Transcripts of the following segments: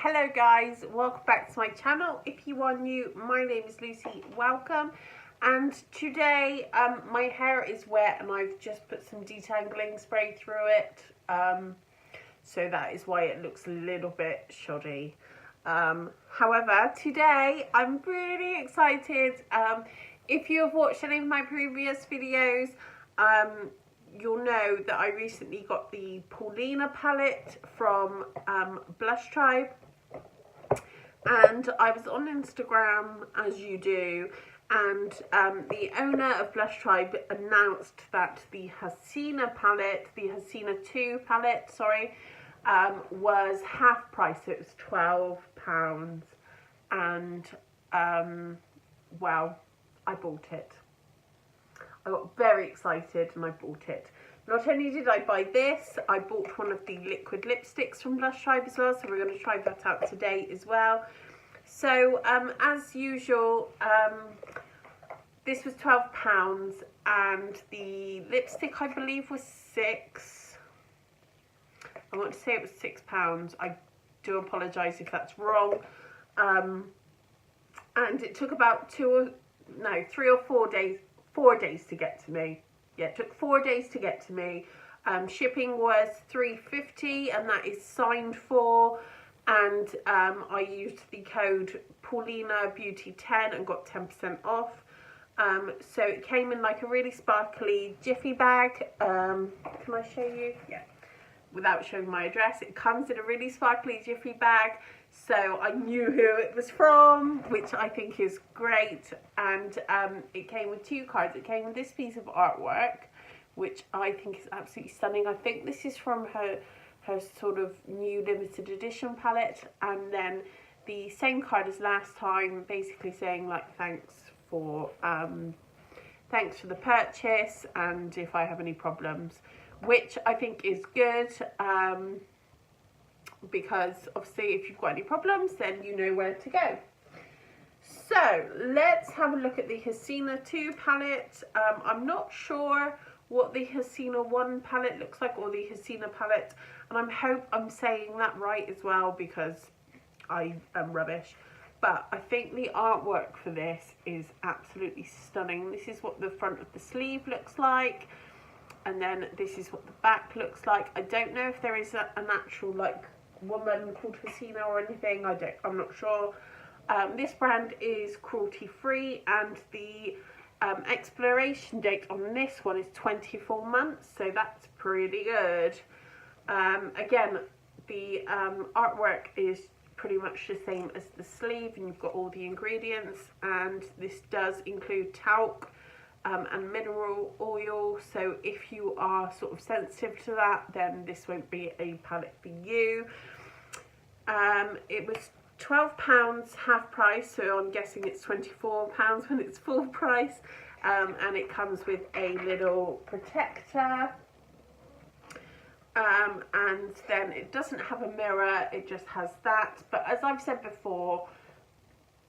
Hello guys, welcome back to my channel. If you are new, my name is Lucy, welcome. And today my hair is wet and I've just put some detangling spray through it. So that is why it looks a little bit shoddy. However, today I'm really excited. If you have watched any of my previous videos, you'll know that I recently got the Paulina palette from Blush Tribe, and I was on Instagram, as you do, and the owner of Blush Tribe announced that the Hasina palette, the Hasina 2 palette, sorry, was half price. So it was £12, and well, I bought it. I got very excited and I bought it. Not only did I buy this, I bought one of the liquid lipsticks from Blush Tribe as well, so we're going to try that out today as well. So as usual, this was £12 and the lipstick I believe was £6. I want to say it was £6. I do apologise if that's wrong. And it took about 3 or 4 days. 4 days to get to me. Yeah, it took 4 days to get to me. Shipping was $3.50 and that is signed for. And I used the code Paulina Beauty 10 and got 10% off. So it came in like a really sparkly jiffy bag. Can I show you? Yeah. Without showing my address, it comes in a really sparkly jiffy bag, so I knew who it was from, which I think is great. And it came with 2 cards. It came with this piece of artwork, which I think is absolutely stunning. I think this is from her sort of new limited edition palette, and then the same card as last time, basically saying like thanks for the purchase and if I have any problems, which I think is good, because obviously if you've got any problems then you know where to go. So let's have a look at the Hasina 2 palette. I'm not sure what the Hasina 1 palette looks like, or the Hasina palette, and I hope I'm saying that right as well, because I am rubbish. But I think the artwork for this is absolutely stunning. This is what the front of the sleeve looks like. And then this is what the back looks like. I don't know if there is an actual like woman called Hasina or anything. I'm not sure. This brand is cruelty free, and the expiration date on this one is 24 months. So that's pretty good. Again, the artwork is pretty much the same as the sleeve, and you've got all the ingredients. And this does include talc and mineral oil, so if you are sort of sensitive to that, then this won't be a palette for you. It was £12 half price, so I'm guessing it's £24 when it's full price, and it comes with a little protector, and then it doesn't have a mirror, it just has that. But as I've said before,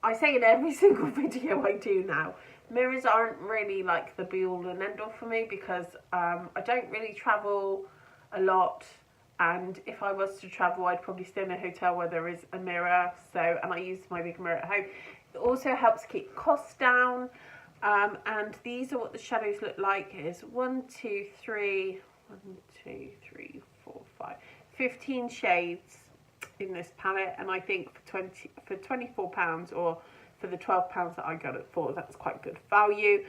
I say in every single video I do now, mirrors aren't really like the be all and end all for me, because I don't really travel a lot, and if I was to travel I'd probably stay in a hotel where there is a mirror, so, and I use my big mirror at home. It also helps keep costs down, and these are what the shadows look like. Is 15 shades in this palette, and I think for £24, or for the £12 that I got it for, that's quite good value.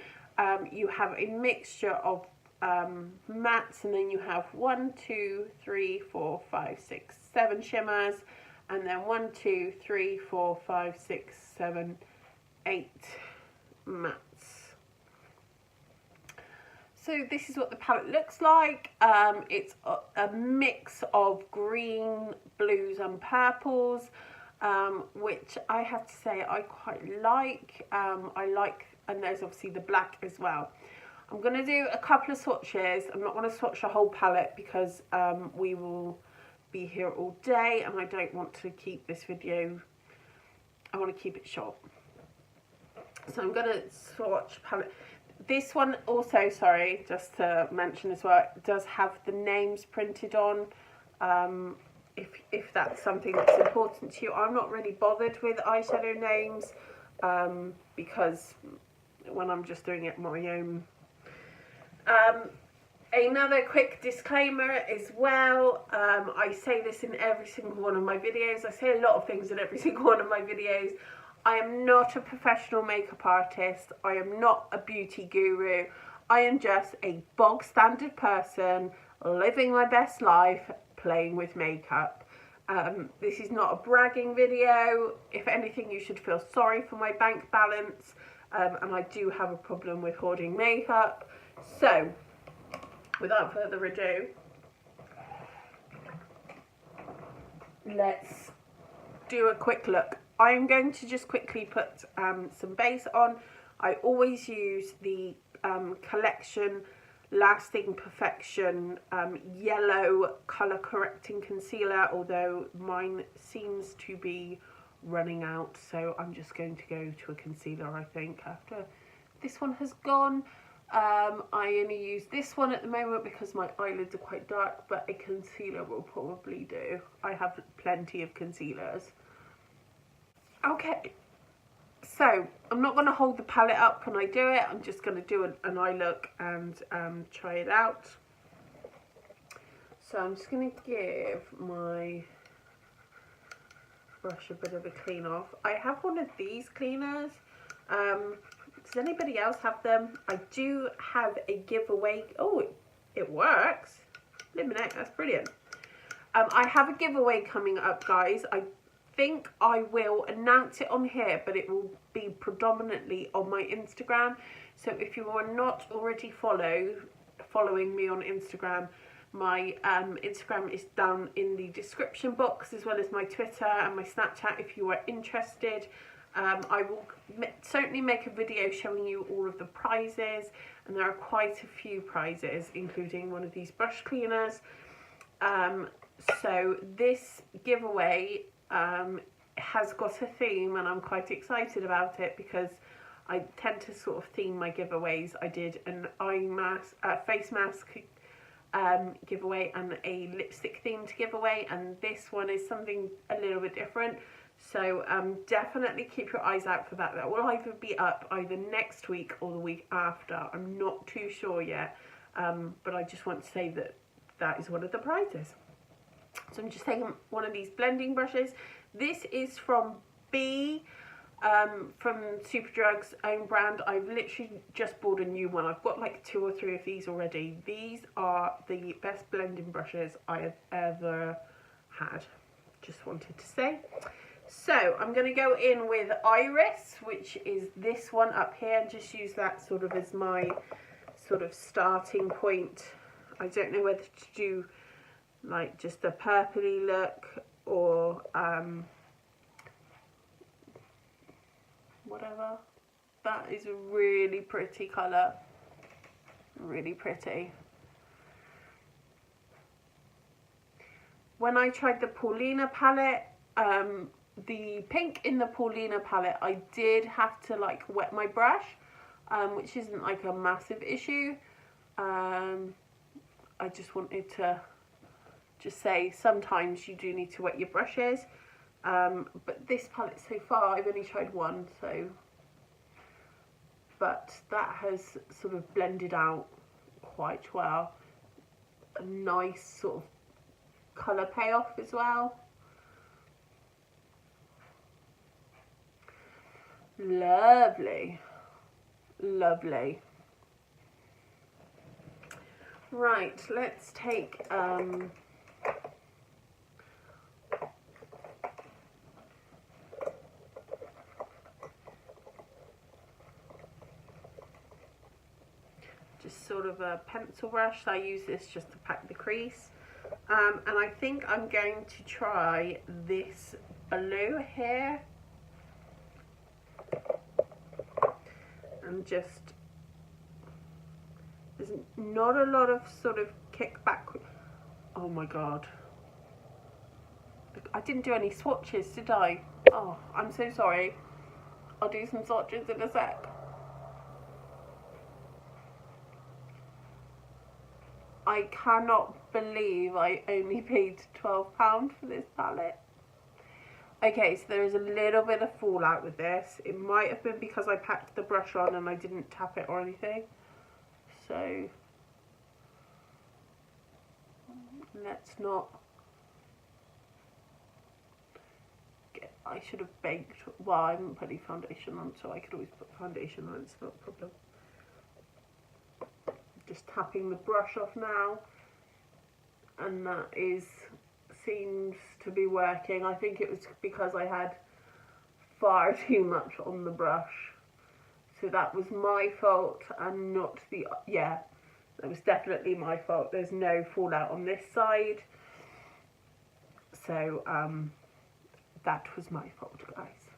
You have a mixture of mattes, and then you have 1, 2, 3, 4, 5, 6, 7 shimmers, and then 1, 2, 3, 4, 5, 6, 7, 8 mattes. So this is what the palette looks like. It's a mix of green, blues and purples, which I have to say I quite like. And there's obviously the black as well. I'm going to do a couple of swatches. I'm not going to swatch the whole palette because we will be here all day, and I don't want to keep this video, I want to keep it short. So I'm going to swatch palette. This one also, sorry, just to mention as well, it does have the names printed on. if that's something that's important to you. I'm not really bothered with eyeshadow names because when I'm just doing it my own. Another quick disclaimer as well, I say this in every single one of my videos. I say a lot of things in every single one of my videos. I am not a professional makeup artist. I am not a beauty guru. I am just a bog standard person living my best life playing with makeup. This is not a bragging video. If anything, you should feel sorry for my bank balance. And I do have a problem with hoarding makeup. So, without further ado, let's do a quick look. I'm going to just quickly put some base on. I always use the Collection Lasting Perfection yellow colour correcting concealer, although mine seems to be running out, so I'm just going to go to a concealer, I think, after this one has gone. I only use this one at the moment because my eyelids are quite dark, but a concealer will probably do. I have plenty of concealers. Okay, so I'm not going to hold the palette up when I do it. I'm just going to do an eye look and try it out. So I'm just going to give my brush a bit of a clean off. I have one of these cleaners. Does anybody else have them? I do have a giveaway. Oh, it works. Lemonade, that's brilliant. I have a giveaway coming up, guys. I think I will announce it on here, but it will be predominantly on my Instagram. So if you are not already following me on Instagram, my Instagram is down in the description box, as well as my Twitter and my Snapchat if you are interested. I will certainly make a video showing you all of the prizes, and there are quite a few prizes, including one of these brush cleaners. So this giveaway has got a theme, and I'm quite excited about it because I tend to sort of theme my giveaways. I did an eye mask, face mask giveaway and a lipstick themed giveaway, and this one is something a little bit different. So definitely keep your eyes out for that. That will either be up either next week or the week after. I'm not too sure yet, but I just want to say that that is one of the prizes. So I'm just taking one of these blending brushes. This is from B, from Superdrug's own brand. I've literally just bought a new one. I've got like 2 or 3 of these already. These are the best blending brushes I have ever had. Just wanted to say. So I'm going to go in with Iris, which is this one up here, and just use that sort of as my sort of starting point. I don't know whether to do like just a purpley look or whatever. That is a really pretty colour, really pretty. When I tried the Paulina palette, the pink in the Paulina palette, I did have to like wet my brush, which isn't like a massive issue. I just wanted to just say sometimes you do need to wet your brushes, but this palette so far I've only tried one, so, but that has sort of blended out quite well. A nice sort of colour payoff as well. Lovely, lovely. Right, let's take just sort of a pencil brush. I use this just to pack the crease, and I think I'm going to try this blue here. And just, there's not a lot of sort of kickback. Oh my god, I didn't do any swatches, did I? Oh, I'm so sorry. I'll do some swatches in a sec. I cannot believe I only paid £12 for this palette. Okay, so there is a little bit of fallout with this. It might have been because I packed the brush on and I didn't tap it or anything. So let's not get, I should have baked, well, I haven't put any foundation on, so I could always put foundation on, it's not a problem. Just tapping the brush off now, and that seems to be working. I think it was because I had far too much on the brush, so that was my fault and not the, yeah, that was definitely my fault. There's no fallout on this side, so that was my fault, guys.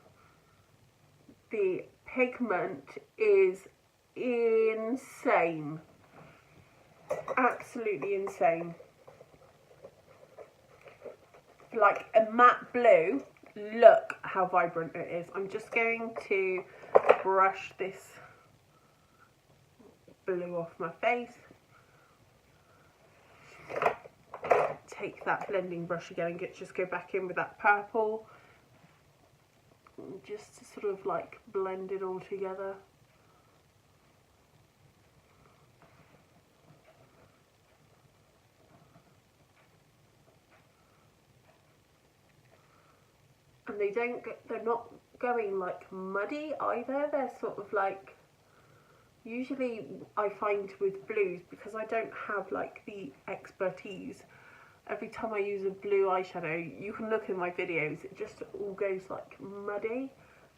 The pigment is insane, absolutely insane. Like a matte blue, look how vibrant it is. I'm just going to brush this blue off my face. Take that blending brush again and just go back in with that purple. Just to sort of like blend it all together. And they're not going like muddy either. They're sort of like, usually I find with blues, because I don't have like the expertise, every time I use a blue eyeshadow, you can look in my videos, it just all goes like muddy.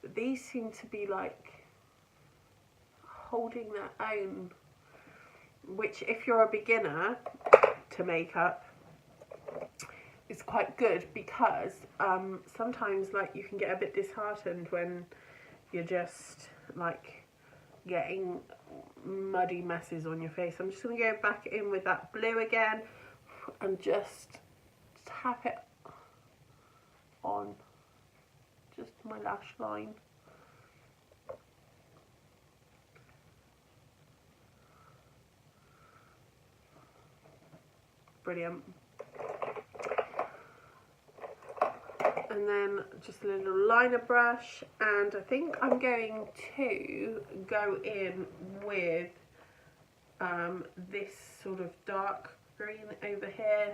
But these seem to be like holding their own, which if you're a beginner to makeup, it's quite good, because sometimes like you can get a bit disheartened when you're just like getting muddy messes on your face. I'm just going to go back in with that blue again and just tap it on just my lash line. Brilliant. And then just a little liner brush, and I think I'm going to go in with this sort of dark green over here.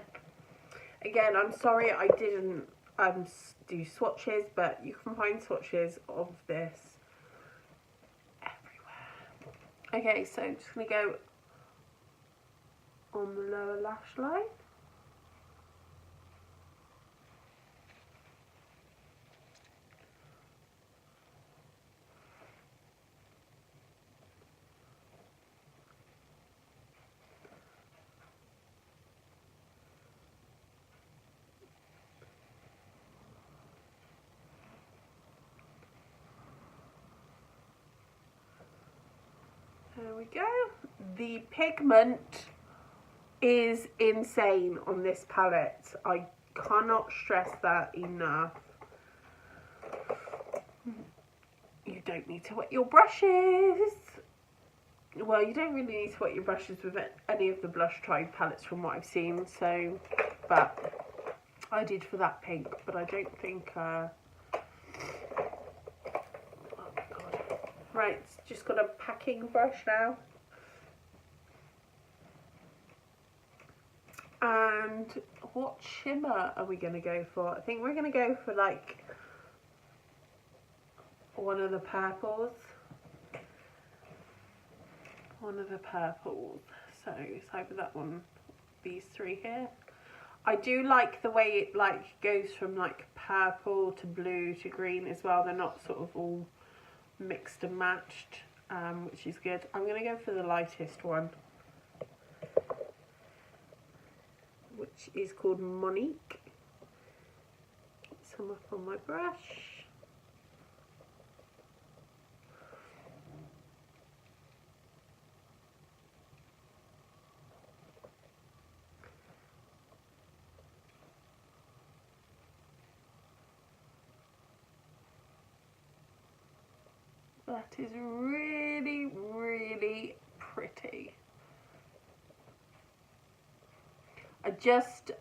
Again, I'm sorry I didn't do swatches, but you can find swatches of this everywhere. Okay, so I'm just going to go on the lower lash line. There we go. The pigment is insane on this palette. I cannot stress that enough. You don't need to wet your brushes. Well, you don't really need to wet your brushes with any of the Blush Tribe palettes from what I've seen. So, but I did for that pink, but I don't think... oh my god. Right, just got a packing brush now. And what shimmer are we going to go for? I think we're going to go for like one of the purples. One of the purples. So it's either that one, these three here. I do like the way it like goes from like purple to blue to green as well. They're not sort of all mixed and matched, which is good. I'm going to go for the lightest one, which is called Monique. Get some up on my brush. That is really, really pretty. I just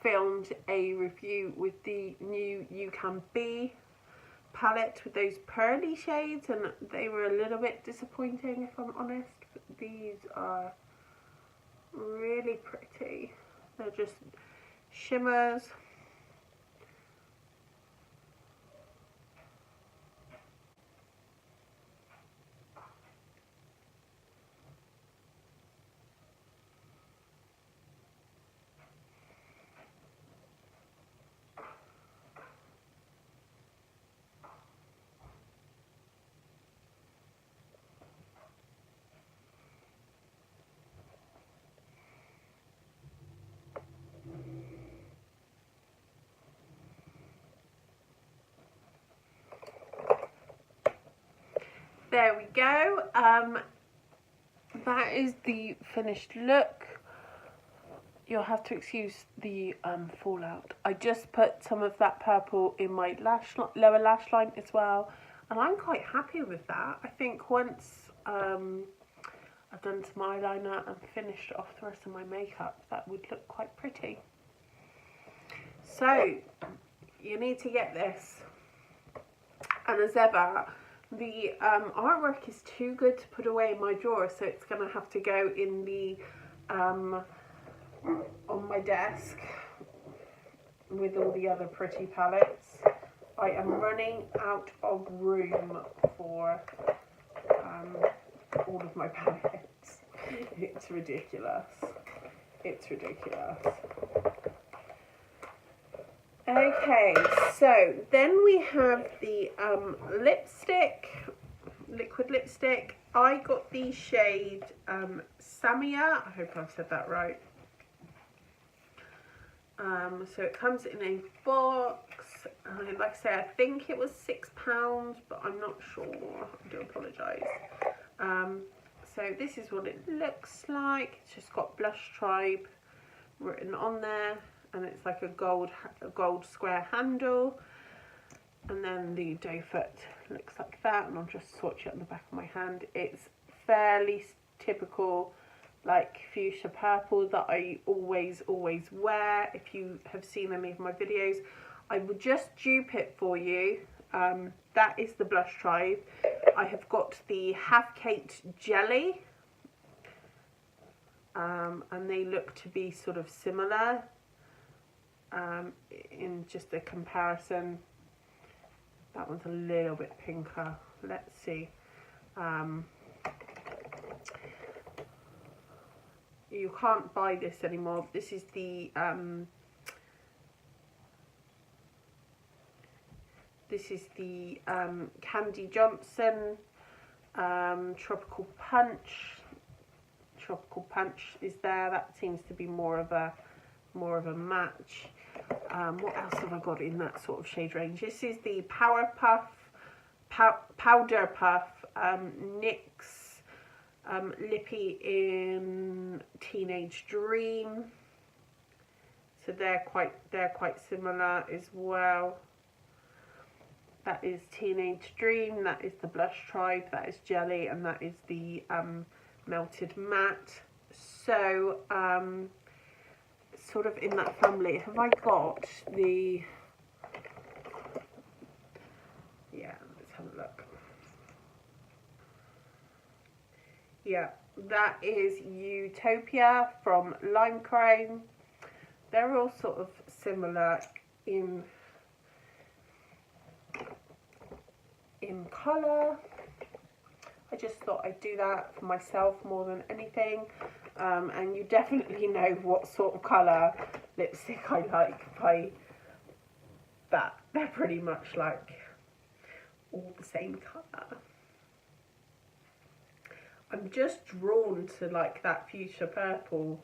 filmed a review with the new You Can Be palette with those pearly shades, and they were a little bit disappointing if I'm honest. But these are really pretty. They're just shimmers. There we go. That is the finished look. You'll have to excuse the fallout. I just put some of that purple in my lower lash line as well, and I'm quite happy with that. I think once I've done some eyeliner and finished off the rest of my makeup, that would look quite pretty. So you need to get this, and as ever, the artwork is too good to put away in my drawer, so it's going to have to go in the on my desk with all the other pretty palettes. I am running out of room for all of my palettes. It's ridiculous. It's ridiculous. Okay, so then we have the lipstick, liquid lipstick. I got the shade Samia. I hope I've said that right. So it comes in a box. Like I say, I think it was £6, but I'm not sure. I do apologise. So this is what it looks like. It's just got Blush Tribe written on there, and it's like a gold square handle, and then the doe foot looks like that, and I'll just swatch it on the back of my hand. It's fairly typical, like fuchsia purple that I always wear. If you have seen any of my videos, I will just dupe it for you. That is the Blush Tribe. I have got the Half Caked Jelly, and they look to be sort of similar in just a comparison. That one's a little bit pinker. Let's see. You can't buy this anymore. This is the Candy Johnson Tropical Punch. Tropical Punch is there. That seems to be more of a match. What else have I got in that sort of shade range? This is the Powder Puff NYX Lippy in Teenage Dream. So they're quite similar as well. That is Teenage Dream. That is the Blush Tribe. That is Jelly, and that is the Melted Matte. So sort of in that family. Have I got the... Yeah, let's have a look. Yeah, that is Utopia from Lime Chrome. They're all sort of similar in colour. I just thought I'd do that for myself more than anything. And you definitely know what sort of colour lipstick I like by that. They're pretty much like all the same colour. I'm just drawn to like that fuchsia purple.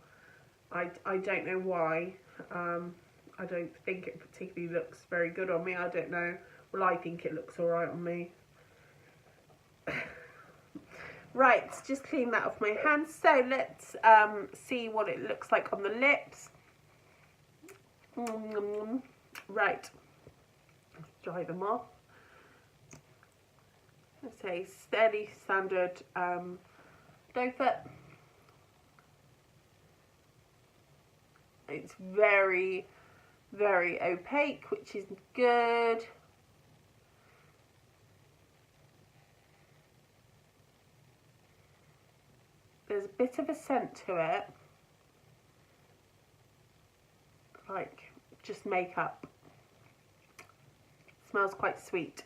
I don't know why. I don't think it particularly looks very good on me. I don't know. Well, I think it looks alright on me. Right, just clean that off my hands. So let's see what it looks like on the lips. Right, let's dry them off. Let's say steady standard doe foot. It's very, very opaque, which is good. There's a bit of a scent to it, like just makeup. Smells quite sweet.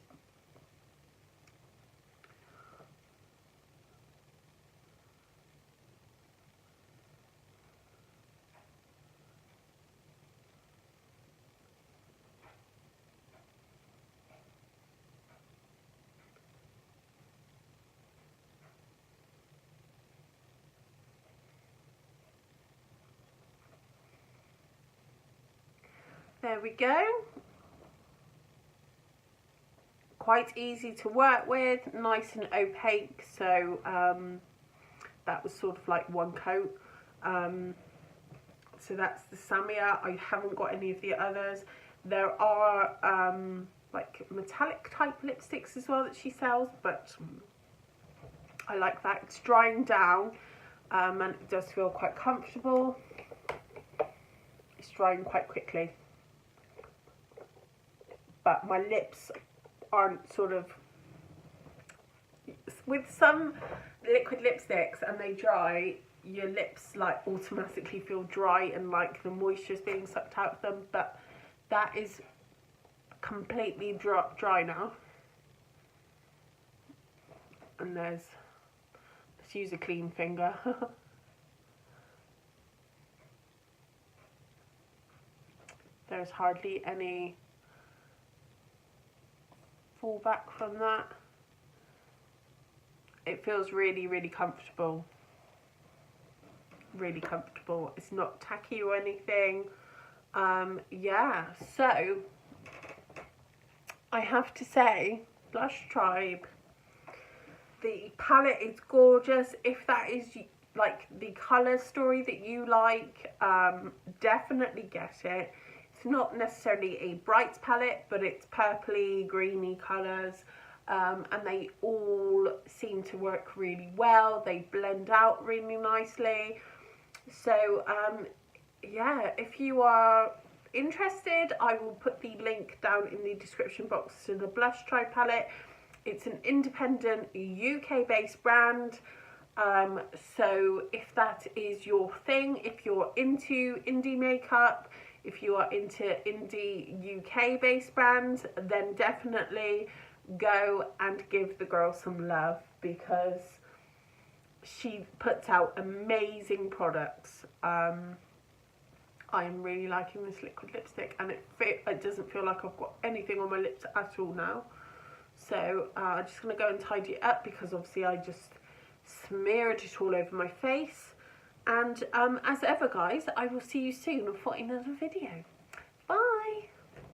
There we go. Quite easy to work with, nice and opaque, so that was sort of like one coat. So that's the Samia. I haven't got any of the others. There are like metallic type lipsticks as well that she sells, but I like that. It's drying down and it does feel quite comfortable. It's drying quite quickly. But my lips aren't sort of, with some liquid lipsticks and they dry, your lips like automatically feel dry and like the moisture is being sucked out of them, but that is completely dry now. And let's use a clean finger. There's hardly any fallback from that. It feels really, really comfortable. Really comfortable. It's not tacky or anything. Yeah, so I have to say, Blush Tribe, the palette is gorgeous. If that is like the colour story that you like, definitely get it. It's not necessarily a bright palette, but it's purpley, greeny colours, and they all seem to work really well. They blend out really nicely. So yeah, if you are interested, I will put the link down in the description box to the Blush Tribe palette. It's an independent UK based brand. So if that is your thing, if you're into indie makeup, if you are into indie UK based brands, then definitely go and give the girl some love, because she puts out amazing products. I am really liking this liquid lipstick, and it doesn't feel like I've got anything on my lips at all now. So I'm just going to go and tidy it up, because obviously I just smeared it all over my face. And as ever guys, I will see you soon for another video.